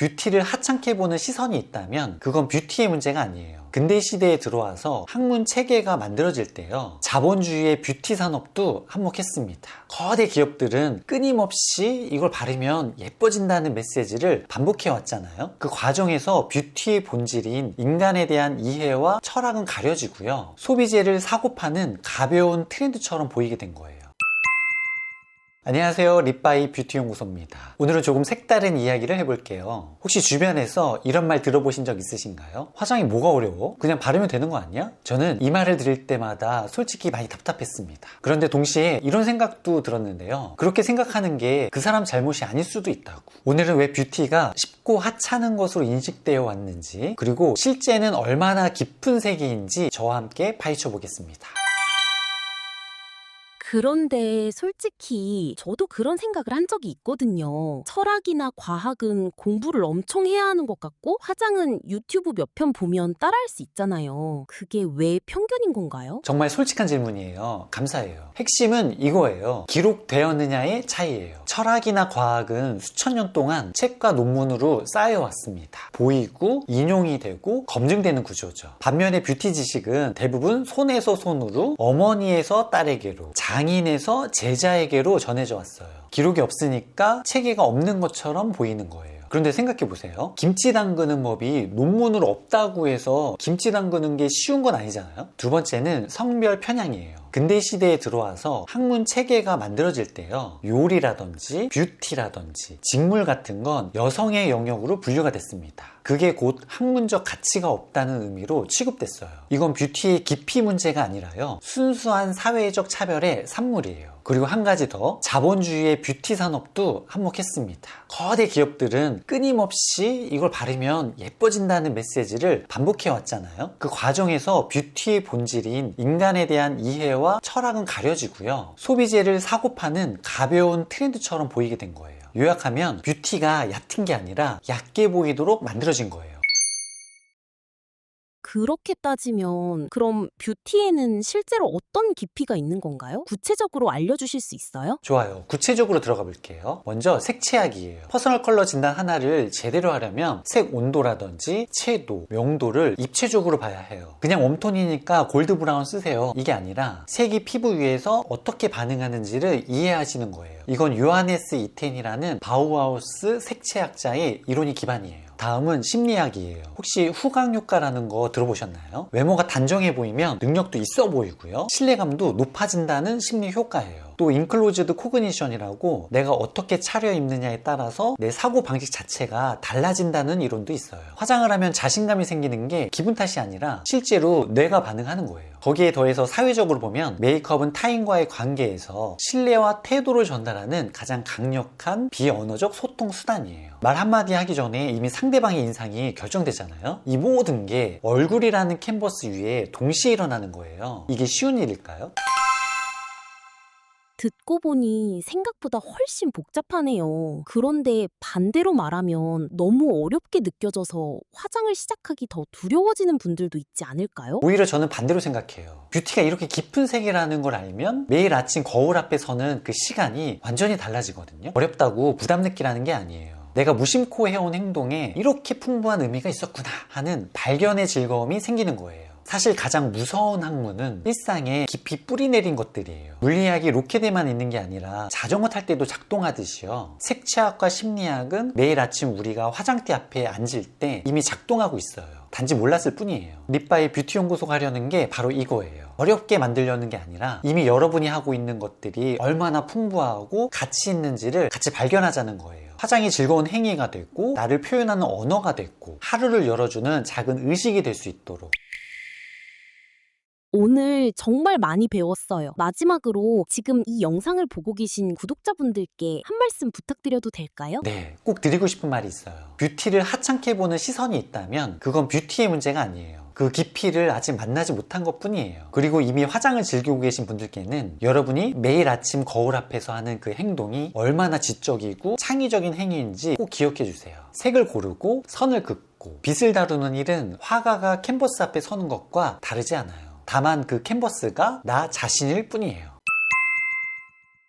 뷰티를 하찮게 보는 시선이 있다면 그건 뷰티의 문제가 아니에요. 근대 시대에 들어와서 학문 체계가 만들어질 때요, 자본주의의 뷰티 산업도 한몫했습니다. 거대 기업들은 끊임없이 이걸 바르면 예뻐진다는 메시지를 반복해 왔잖아요. 그 과정에서 뷰티의 본질인 인간에 대한 이해와 철학은 가려지고요, 소비재를 사고 파는 가벼운 트렌드처럼 보이게 된 거예요. 안녕하세요, 립바이 뷰티연구소입니다. 오늘은 조금 색다른 이야기를 해볼게요. 혹시 주변에서 이런 말 들어보신 적 있으신가요? 화장이 뭐가 어려워? 그냥 바르면 되는 거 아니야? 저는 이 말을 들을 때마다 솔직히 많이 답답했습니다. 그런데 동시에 이런 생각도 들었는데요, 그렇게 생각하는 게 그 사람 잘못이 아닐 수도 있다고. 오늘은 왜 뷰티가 쉽고 하찮은 것으로 인식되어 왔는지, 그리고 실제는 얼마나 깊은 세계인지 저와 함께 파헤쳐 보겠습니다. 그런데 솔직히 저도 그런 생각을 한 적이 있거든요. 철학이나 과학은 공부를 엄청 해야 하는 것 같고 화장은 유튜브 몇 편 보면 따라할 수 있잖아요. 그게 왜 편견인 건가요? 정말 솔직한 질문이에요. 감사해요. 핵심은 이거예요. 기록되었느냐의 차이예요. 철학이나 과학은 수천 년 동안 책과 논문으로 쌓여왔습니다. 보이고 인용이 되고 검증되는 구조죠. 반면에 뷰티 지식은 대부분 손에서 손으로, 어머니에서 딸에게로, 장인에서 제자에게로 전해져 왔어요. 기록이 없으니까 체계가 없는 것처럼 보이는 거예요. 그런데 생각해보세요. 김치 담그는 법이 논문으로 없다고 해서 김치 담그는 게 쉬운 건 아니잖아요. 두 번째는 성별 편향이에요. 근대 시대에 들어와서 학문 체계가 만들어질 때요, 요리라든지 뷰티라든지 직물 같은 건 여성의 영역으로 분류가 됐습니다. 그게 곧 학문적 가치가 없다는 의미로 취급됐어요. 이건 뷰티의 깊이 문제가 아니라요, 순수한 사회적 차별의 산물이에요. 그리고 한 가지 더, 자본주의의 뷰티 산업도 한몫했습니다. 거대 기업들은 끊임없이 이걸 바르면 예뻐진다는 메시지를 반복해 왔잖아요. 그 과정에서 뷰티의 본질인 인간에 대한 이해와 철학은 가려지고요, 소비재를 사고 파는 가벼운 트렌드처럼 보이게 된 거예요. 요약하면 뷰티가 얕은 게 아니라 얕게 보이도록 만들어진 거예요. 그렇게 따지면 그럼 뷰티에는 실제로 어떤 깊이가 있는 건가요? 구체적으로 알려주실 수 있어요? 좋아요. 구체적으로 들어가 볼게요. 먼저 색채학이에요. 퍼스널 컬러 진단 하나를 제대로 하려면 색 온도라든지 채도, 명도를 입체적으로 봐야 해요. 그냥 웜톤이니까 골드 브라운 쓰세요, 이게 아니라 색이 피부 위에서 어떻게 반응하는지를 이해하시는 거예요. 이건 요하네스 이텐이라는 바우하우스 색채학자의 이론이 기반이에요. 다음은 심리학이에요. 혹시 후광효과라는 거 들어보셨나요? 외모가 단정해 보이면 능력도 있어 보이고요, 신뢰감도 높아진다는 심리 효과예요. 또 인클로즈드 코그니션이라고 내가 어떻게 차려입느냐에 따라서 내 사고 방식 자체가 달라진다는 이론도 있어요. 화장을 하면 자신감이 생기는 게 기분 탓이 아니라 실제로 뇌가 반응하는 거예요. 거기에 더해서 사회적으로 보면 메이크업은 타인과의 관계에서 신뢰와 태도를 전달하는 가장 강력한 비언어적 소통 수단이에요. 말 한마디 하기 전에 이미 상대방의 인상이 결정되잖아요. 이 모든 게 얼굴이라는 캔버스 위에 동시에 일어나는 거예요. 이게 쉬운 일일까요? 듣고 보니 생각보다 훨씬 복잡하네요. 그런데 반대로 말하면 너무 어렵게 느껴져서 화장을 시작하기 더 두려워지는 분들도 있지 않을까요? 오히려 저는 반대로 생각해요. 뷰티가 이렇게 깊은 세계라는 걸 알면 매일 아침 거울 앞에 서는 그 시간이 완전히 달라지거든요. 어렵다고 부담 느끼라는 게 아니에요. 내가 무심코 해온 행동에 이렇게 풍부한 의미가 있었구나 하는 발견의 즐거움이 생기는 거예요. 사실 가장 무서운 학문은 일상에 깊이 뿌리내린 것들이에요. 물리학이 로켓에만 있는 게 아니라 자전거 탈 때도 작동하듯이요, 색채학과 심리학은 매일 아침 우리가 화장대 앞에 앉을 때 이미 작동하고 있어요. 단지 몰랐을 뿐이에요. 립바이 뷰티 연구소가 하려는 게 바로 이거예요. 어렵게 만들려는 게 아니라 이미 여러분이 하고 있는 것들이 얼마나 풍부하고 가치 있는지를 같이 발견하자는 거예요. 화장이 즐거운 행위가 됐고, 나를 표현하는 언어가 됐고, 하루를 열어주는 작은 의식이 될 수 있도록. 오늘 정말 많이 배웠어요. 마지막으로 지금 이 영상을 보고 계신 구독자분들께 한 말씀 부탁드려도 될까요? 네, 꼭 드리고 싶은 말이 있어요. 뷰티를 하찮게 보는 시선이 있다면 그건 뷰티의 문제가 아니에요. 그 깊이를 아직 만나지 못한 것 뿐이에요. 그리고 이미 화장을 즐기고 계신 분들께는 여러분이 매일 아침 거울 앞에서 하는 그 행동이 얼마나 지적이고 창의적인 행위인지 꼭 기억해 주세요. 색을 고르고 선을 긋고 빛을 다루는 일은 화가가 캔버스 앞에 서는 것과 다르지 않아요. 다만 그 캔버스가 나 자신일 뿐이에요.